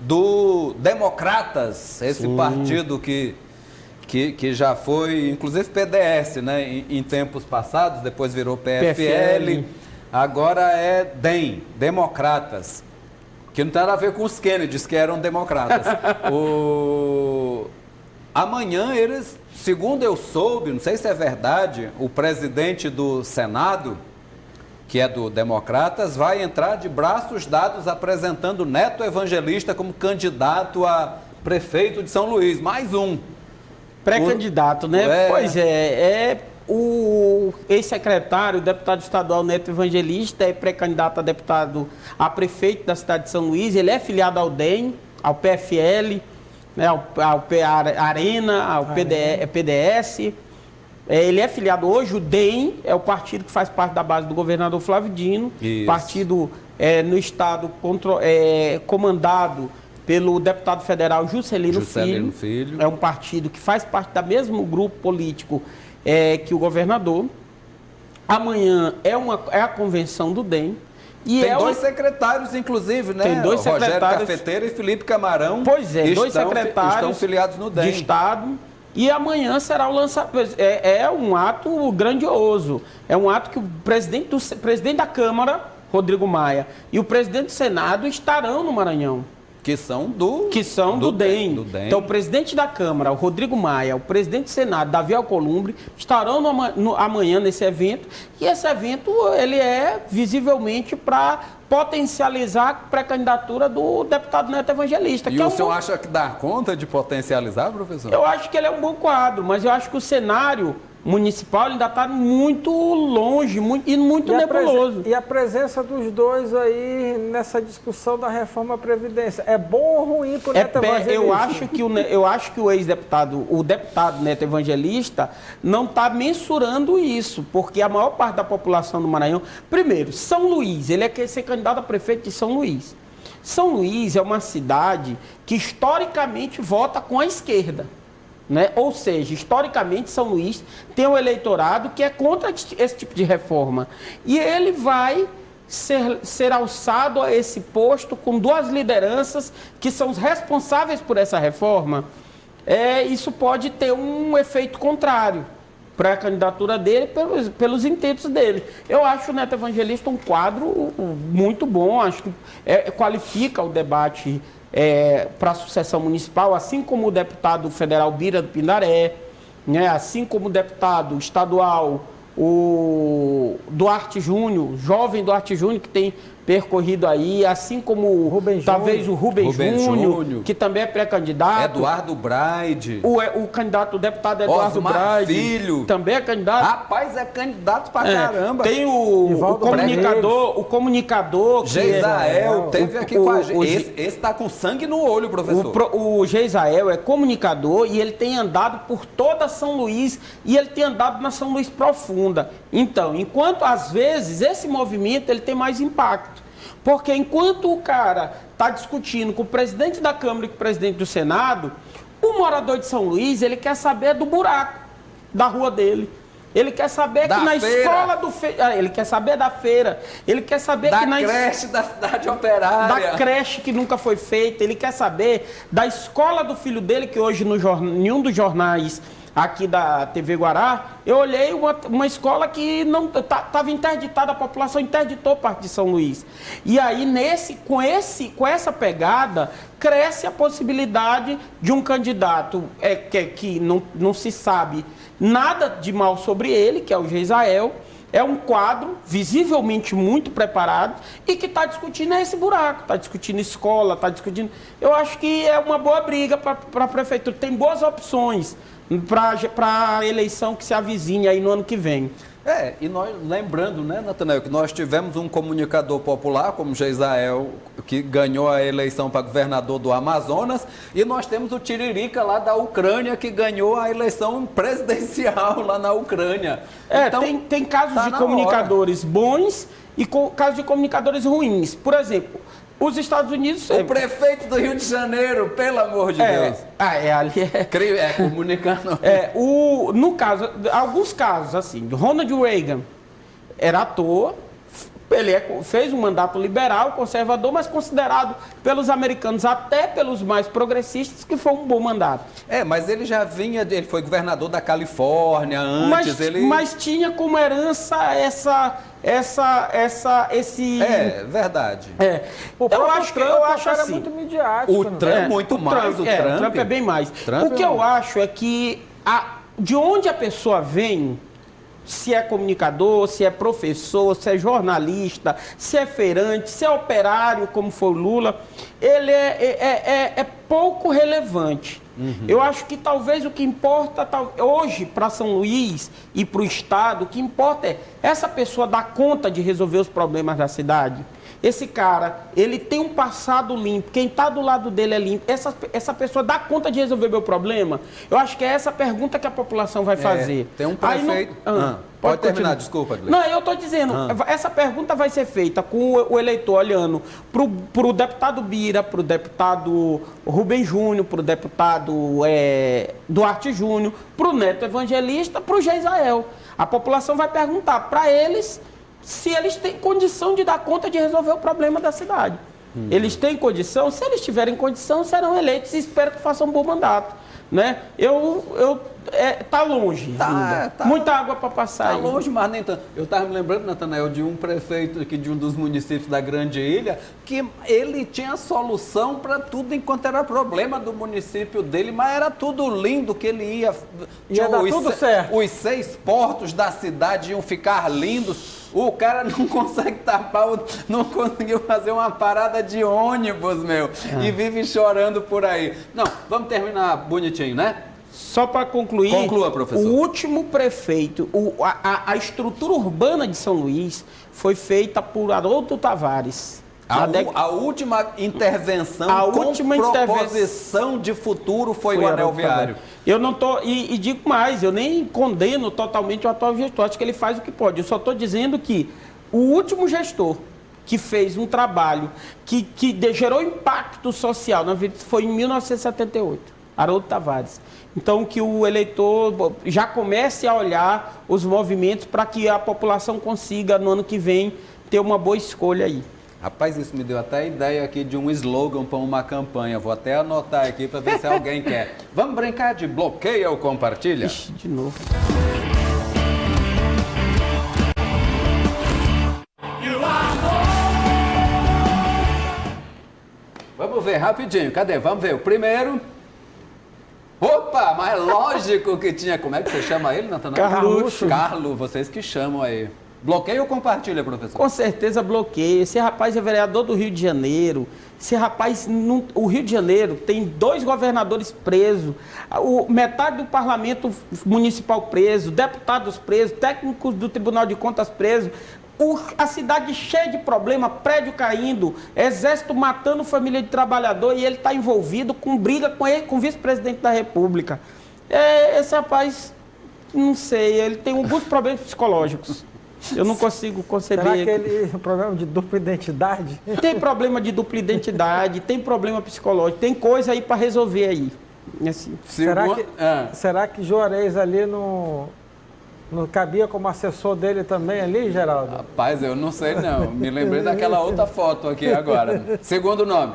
Speaker 1: do Democratas, esse partido que já foi, inclusive PDS, né, em tempos passados, depois virou PFL, agora é DEM, Democratas, que não tem nada a ver com os Kennedys, que eram democratas. Amanhã eles, segundo eu soube, não sei se é verdade, o presidente do Senado, que é do Democratas, vai entrar de braços dados apresentando Neto Evangelista como candidato a prefeito de São Luís. Mais um.
Speaker 2: Pré-candidato, né? Pois é. O ex-secretário, o deputado estadual Neto Evangelista, é pré-candidato a prefeito da cidade de São Luís. Ele é filiado ao DEM, ao PFL, né, ao Arena, ao PDS. Ele é filiado hoje, o DEM é o partido que faz parte da base do governador Flávio Dino. Isso. Partido no estado comandado pelo deputado federal Juscelino
Speaker 1: Filho.
Speaker 2: É um partido que faz parte do mesmo grupo político que o governador. Amanhã é a convenção do DEM. E
Speaker 1: tem dois secretários, inclusive, né?
Speaker 2: Tem dois
Speaker 1: Rogério
Speaker 2: secretários.
Speaker 1: Cafeteiro e Felipe Camarão.
Speaker 2: Pois é, dois secretários
Speaker 1: estão filiados no DEM.
Speaker 2: de Estado. E amanhã será o lançamento. É um ato grandioso. É um ato que o presidente da Câmara, Rodrigo Maia, e o presidente do Senado estarão no Maranhão.
Speaker 1: Que são do
Speaker 2: DEM. Então, o presidente da Câmara, o Rodrigo Maia, o presidente do Senado, Davi Alcolumbre, estarão amanhã nesse evento. E esse evento ele é visivelmente para potencializar a pré-candidatura do deputado Neto Evangelista.
Speaker 1: E o senhor acha que dá conta de potencializar, professor?
Speaker 2: Eu acho que ele é um bom quadro, mas eu acho que o cenário municipal ainda está muito longe e muito nebuloso.
Speaker 3: E a presença dos dois aí nessa discussão da reforma da Previdência é bom ou ruim para o Neto Evangelista?
Speaker 2: Eu acho que o ex-deputado, o deputado Neto Evangelista, não está mensurando isso, porque a maior parte da população do Maranhão... Primeiro, São Luís, ele quer ser candidato a prefeito de São Luís. São Luís é uma cidade que historicamente vota com a esquerda. Né? Ou seja, historicamente, São Luís tem um eleitorado que é contra esse tipo de reforma. E ele vai ser alçado a esse posto com duas lideranças que são os responsáveis por essa reforma. Isso pode ter um efeito contrário para a candidatura dele, pelos intentos dele. Eu acho o Neto Evangelista um quadro muito bom, acho que qualifica o debate para a sucessão municipal, assim como o deputado federal Bira do Pindaré, né, assim como o deputado estadual, o Duarte Júnior, jovem Duarte Júnior, que tem percorrido aí, assim como o Rubens Júnior, que também é pré-candidato.
Speaker 1: Eduardo Braide.
Speaker 2: O candidato, o deputado Eduardo Braide.
Speaker 1: Filho.
Speaker 2: Também é candidato.
Speaker 1: Rapaz, é candidato pra caramba.
Speaker 2: Tem o comunicador.
Speaker 1: Geisael, teve aqui com a gente. Esse tá com sangue no olho, professor.
Speaker 2: O Geisael é comunicador e ele tem andado por toda São Luís e ele tem andado na São Luís profunda. Então, enquanto às vezes esse movimento ele tem mais impacto. Porque enquanto o cara está discutindo com o presidente da Câmara e com o presidente do Senado, o morador de São Luís, ele quer saber do buraco da rua dele. Ele quer saber que na escola do... Ele quer saber da feira. Ele quer saber que na
Speaker 1: creche da cidade operária.
Speaker 2: Da creche que nunca foi feita. Ele quer saber da escola do filho dele, que hoje em um dos jornais aqui da TV Guará, eu olhei uma escola que não estava interditada, a população interditou parte de São Luís. E aí, com essa pegada, cresce a possibilidade de um candidato que não se sabe nada de mal sobre ele, que é o Geisael, é um quadro visivelmente muito preparado e que está discutindo esse buraco, está discutindo escola, está discutindo... Eu acho que é uma boa briga para a prefeitura, tem boas opções para a eleição que se avizinha aí no ano que vem.
Speaker 1: E nós, lembrando, né, Natanael, que nós tivemos um comunicador popular, como Geisael, que ganhou a eleição para governador do Amazonas, e nós temos o Tiririca lá da Ucrânia, que ganhou a eleição presidencial lá na Ucrânia.
Speaker 2: Então, tem casos de comunicadores bons e casos de comunicadores ruins. Por exemplo, os Estados Unidos...
Speaker 1: O prefeito do Rio de Janeiro, pelo amor de Deus.
Speaker 2: Ali
Speaker 1: é comunicador.
Speaker 2: No caso, alguns casos, assim, Ronald Reagan era ator, ele fez um mandato liberal, conservador, mas considerado pelos americanos, até pelos mais progressistas, que foi um bom mandato.
Speaker 1: Mas ele já vinha, ele foi governador da Califórnia antes,
Speaker 2: mas tinha como herança esse...
Speaker 1: verdade.
Speaker 2: Eu acho assim.
Speaker 3: É muito midiático.
Speaker 1: O Trump muito mais.
Speaker 2: O Trump é bem mais. O que eu acho é que de onde a pessoa vem, se é comunicador, se é professor, se é jornalista, se é feirante, se é operário, como foi o Lula, ele é pouco relevante. Eu acho que talvez o que importa hoje para São Luís e para o Estado, o que importa é essa pessoa dar conta de resolver os problemas da cidade. esse cara, ele tem um passado limpo, quem está do lado dele é limpo, essa pessoa dá conta de resolver meu problema? Eu acho que é essa pergunta que a população vai fazer.
Speaker 1: Tem um prefeito... Pode terminar, desculpa, Adler.
Speaker 2: Não, eu estou dizendo, essa pergunta vai ser feita com o eleitor olhando para o deputado Bira, para o deputado Rubem Júnior, para o deputado Duarte Júnior, para o Neto Evangelista, para o Geisael. A população vai perguntar para eles se eles têm condição de dar conta de resolver o problema da cidade. Eles têm condição? Se eles tiverem condição, serão eleitos e espero que façam um bom mandato. Né? Tá longe ainda. Muita água para passar.
Speaker 1: Tá longe, mas nem tanto. Eu estava me lembrando, Natanael, de um prefeito aqui de um dos municípios da Grande Ilha, que ele tinha solução para tudo enquanto era problema do município dele, mas era tudo lindo que ele ia
Speaker 3: dar tudo certo.
Speaker 1: Os 6 portos da cidade iam ficar lindos. O cara não consegue tapar, não conseguiu fazer uma parada de ônibus, meu. E vive chorando por aí. Não, vamos terminar bonitinho, né?
Speaker 2: Só para concluir,
Speaker 1: conclua, professor.
Speaker 2: O último prefeito, a estrutura urbana de São Luís foi feita por Haroldo Tavares.
Speaker 1: A última intervenção proposição de futuro foi o anel viário.
Speaker 2: Eu não tô e digo mais, eu nem condeno totalmente o atual gestor, acho que ele faz o que pode. Eu só estou dizendo que o último gestor que fez um trabalho que gerou impacto social na vida foi em 1978, Haroldo Tavares. Então, que o eleitor já comece a olhar os movimentos para que a população consiga, no ano que vem, ter uma boa escolha aí.
Speaker 1: Rapaz, isso me deu até a ideia aqui de um slogan para uma campanha. Vou até anotar aqui para ver se alguém quer. Vamos brincar de bloqueia ou compartilha?
Speaker 2: Ixi, de novo.
Speaker 1: Vamos ver rapidinho. Cadê? Vamos ver. O primeiro... Opa, mas lógico que tinha... Como é que você chama ele, Natanael? Carlos, vocês que chamam aí. Bloqueia ou compartilha, professor?
Speaker 2: Com certeza bloqueia. Esse rapaz é vereador do Rio de Janeiro. Esse rapaz, o Rio de Janeiro tem 2 governadores presos, metade do parlamento municipal preso, deputados presos, técnicos do Tribunal de Contas presos. A cidade cheia de problema, prédio caindo, exército matando família de trabalhador e ele está envolvido com briga com o vice-presidente da República. Esse rapaz, não sei, ele tem alguns problemas psicológicos. Eu não consigo conceber.
Speaker 3: Será que ele tem problema de dupla identidade?
Speaker 2: Tem problema de dupla identidade, tem problema psicológico, tem coisa aí para resolver aí. Assim.
Speaker 3: Será que Juarez ali não cabia como assessor dele também ali, Geraldo?
Speaker 1: Rapaz, eu não sei não. Me lembrei daquela outra foto aqui agora. Segundo nome.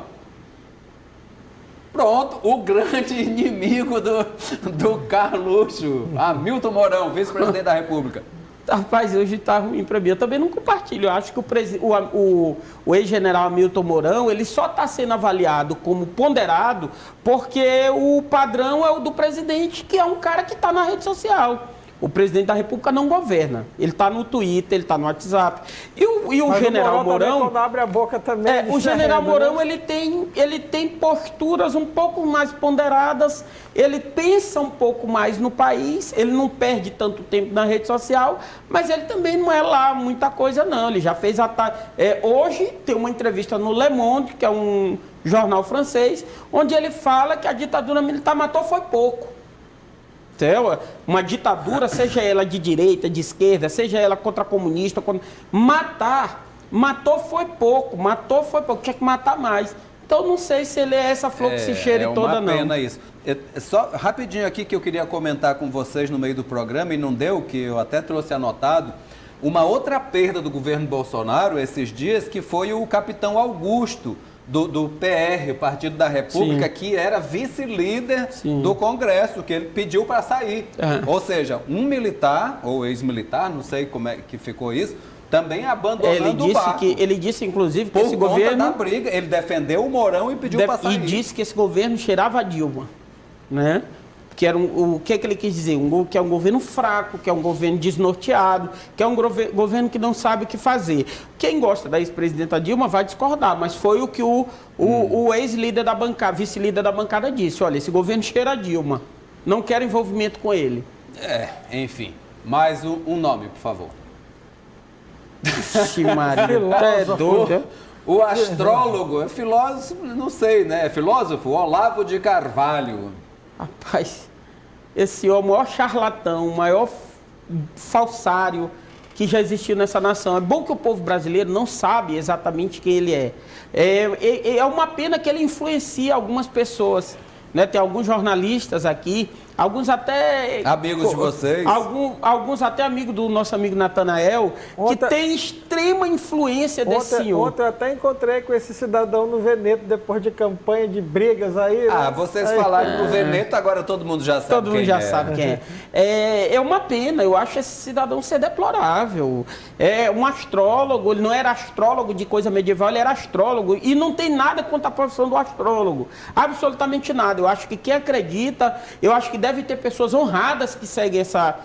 Speaker 1: Pronto, o grande inimigo do Carluxo, Hamilton Mourão, vice-presidente da República.
Speaker 2: Rapaz, hoje está ruim para mim. Eu também não compartilho. Eu acho que o ex-general Hamilton Mourão, ele só está sendo avaliado como ponderado porque o padrão é o do presidente, que é um cara que está na rede social. O presidente da República não governa. Ele está no Twitter, ele está no WhatsApp. E o general Mourão...
Speaker 3: Quando abre a boca também...
Speaker 2: o general Mourão, ele tem posturas um pouco mais ponderadas, ele pensa um pouco mais no país, ele não perde tanto tempo na rede social, mas ele também não é lá muita coisa, não. Ele já fez... hoje tem uma entrevista no Le Monde, que é um jornal francês, onde ele fala que a ditadura militar matou foi pouco. Uma ditadura, seja ela de direita, de esquerda, seja ela contra comunista, matou foi pouco, tinha que matar mais. Então não sei se ele é essa flor que se cheire toda, não. É uma
Speaker 1: pena isso. Só rapidinho aqui que eu queria comentar com vocês no meio do programa, e não deu, que eu até trouxe anotado, uma outra perda do governo Bolsonaro esses dias, que foi o capitão Augusto, do PR, Partido da República, sim, que era vice-líder do Congresso, que ele pediu para sair. Ou seja, um militar, ou ex-militar, não sei como é que ficou isso, também abandonando o barco.
Speaker 2: Ele disse, inclusive, que esse governo...
Speaker 1: da briga, ele defendeu o Mourão e pediu para sair.
Speaker 2: E disse que esse governo cheirava a Dilma, né? Que era o que ele quis dizer? Que é um governo fraco, que é um governo desnorteado, que é um governo que não sabe o que fazer. Quem gosta da ex-presidenta Dilma vai discordar, mas foi o que o ex-líder da bancada, vice-líder da bancada disse. Olha, esse governo cheira a Dilma, não quero envolvimento com ele.
Speaker 1: Enfim, mais um nome, por favor.
Speaker 2: Ixi, Maria, é doido.
Speaker 1: O astrólogo, é filósofo, não sei, né? É filósofo Olavo de Carvalho.
Speaker 2: Rapaz, esse é o maior charlatão, o maior falsário que já existiu nessa nação. É bom que o povo brasileiro não sabe exatamente quem ele é. É uma pena que ele influencia algumas pessoas, né? Tem alguns jornalistas aqui, alguns até...
Speaker 1: Amigos de vocês?
Speaker 2: Alguns até amigos do nosso amigo Natanael, que tem extrema influência desse senhor.
Speaker 3: Ontem eu até encontrei com esse cidadão no Veneto, depois de campanha de brigas aí.
Speaker 1: Ah,
Speaker 3: né?
Speaker 1: vocês falaram do Veneto, agora todo mundo já sabe
Speaker 2: Todo mundo já sabe quem é. É uma pena, eu acho esse cidadão ser deplorável. É um astrólogo, ele não era astrólogo de coisa medieval, ele era astrólogo. E não tem nada contra a profissão do astrólogo. Absolutamente nada. Eu acho que quem acredita, eu acho que deve ter pessoas honradas que seguem essa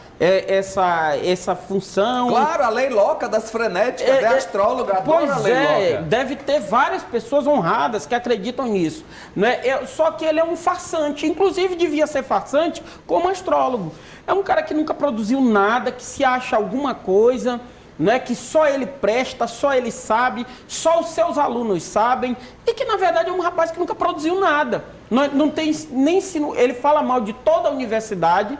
Speaker 2: função.
Speaker 1: Claro, a lei louca das frenéticas é astróloga, adora a lei louca.
Speaker 2: Deve ter várias pessoas honradas que acreditam nisso. Né? Só que ele é um farsante, inclusive devia ser farsante como astrólogo. É um cara que nunca produziu nada, que se acha alguma coisa, né, que só ele presta, só ele sabe, só os seus alunos sabem, e que na verdade é um rapaz que nunca produziu nada. Não tem nem ensino, ele fala mal de toda a universidade,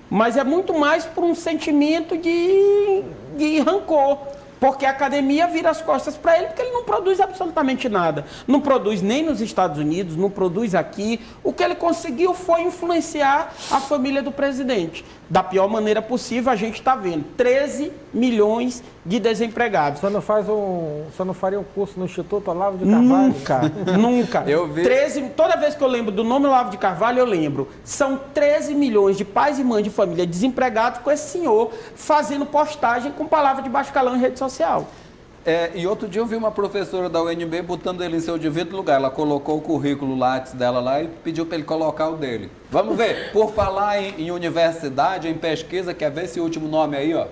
Speaker 2: mas é muito mais por um sentimento de rancor. Porque a academia vira as costas para ele, porque ele não produz absolutamente nada. Não produz nem nos Estados Unidos, não produz aqui. O que ele conseguiu foi influenciar a família do presidente. Da pior maneira possível, a gente está vendo 13 milhões de desempregados.
Speaker 3: Você não faria um curso no Instituto Olavo de Carvalho?
Speaker 2: Nunca.
Speaker 1: Eu vi.
Speaker 2: Toda vez que eu lembro do nome Olavo de Carvalho, eu lembro. São 13 milhões de pais e mães de família desempregados com esse senhor fazendo postagem com palavra de baixo calão em rede social.
Speaker 1: E outro dia eu vi uma professora da UNB botando ele em seu devido lugar. Ela colocou o currículo Lattes dela lá e pediu para ele colocar o dele. Vamos ver. Por falar em universidade, em pesquisa, quer ver esse último nome aí, ó?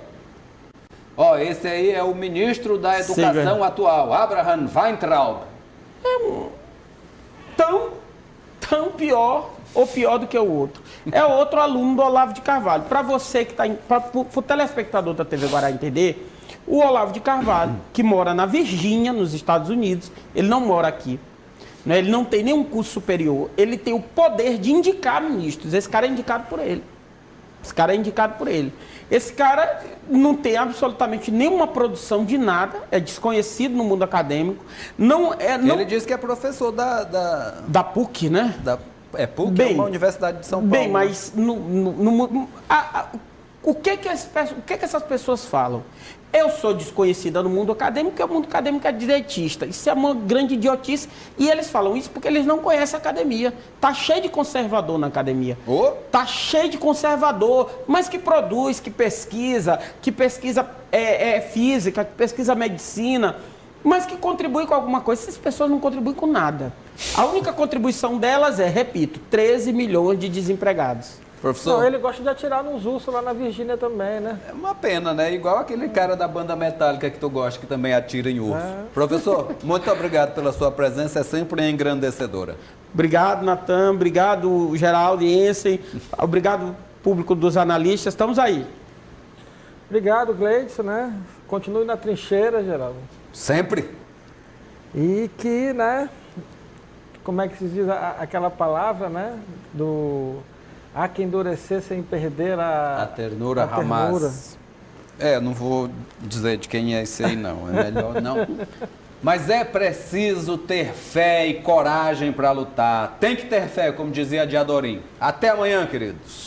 Speaker 1: Ó, esse aí é o ministro da Educação atual, Abraham Weintraub.
Speaker 2: Tão pior ou pior do que o outro. É outro aluno do Olavo de Carvalho. Para você que está... Para o telespectador da TV Guará entender, o Olavo de Carvalho, que mora na Virgínia, nos Estados Unidos, ele não mora aqui. Né? Ele não tem nenhum curso superior. Ele tem o poder de indicar ministros. Esse cara é indicado por ele. Esse cara não tem absolutamente nenhuma produção de nada, é desconhecido no mundo acadêmico.
Speaker 1: Ele diz que é professor
Speaker 2: da PUC, né?
Speaker 1: PUC é uma universidade de São Paulo.
Speaker 2: Bem, mas o que essas pessoas falam? Eu sou desconhecida no mundo acadêmico, porque o mundo acadêmico é direitista. Isso é uma grande idiotice. E eles falam isso porque eles não conhecem a academia. Está cheio de conservador na academia. Está cheio de conservador, mas que produz, que pesquisa física, que pesquisa medicina, mas que contribui com alguma coisa. Essas pessoas não contribuem com nada. A única contribuição delas é, repito, 13 milhões de desempregados.
Speaker 1: Professor?
Speaker 3: Não, ele gosta de atirar nos ursos lá na Virgínia também, né?
Speaker 1: É uma pena, né? Igual aquele cara da banda metálica que tu gosta, que também atira em urso. Professor, muito obrigado pela sua presença, é sempre engrandecedora.
Speaker 2: Obrigado, Natan. Obrigado, geral audiência. Obrigado, público dos analistas. Estamos aí.
Speaker 3: Obrigado, Gleidson, né? Continue na trincheira, Geraldo.
Speaker 1: Sempre.
Speaker 3: E que, né? Como é que se diz aquela palavra, né? Há que endurecer sem perder a
Speaker 1: ternura. Não vou dizer de quem é esse aí, não. É melhor não. Mas é preciso ter fé e coragem para lutar. Tem que ter fé, como dizia Diadorim. Até amanhã, queridos.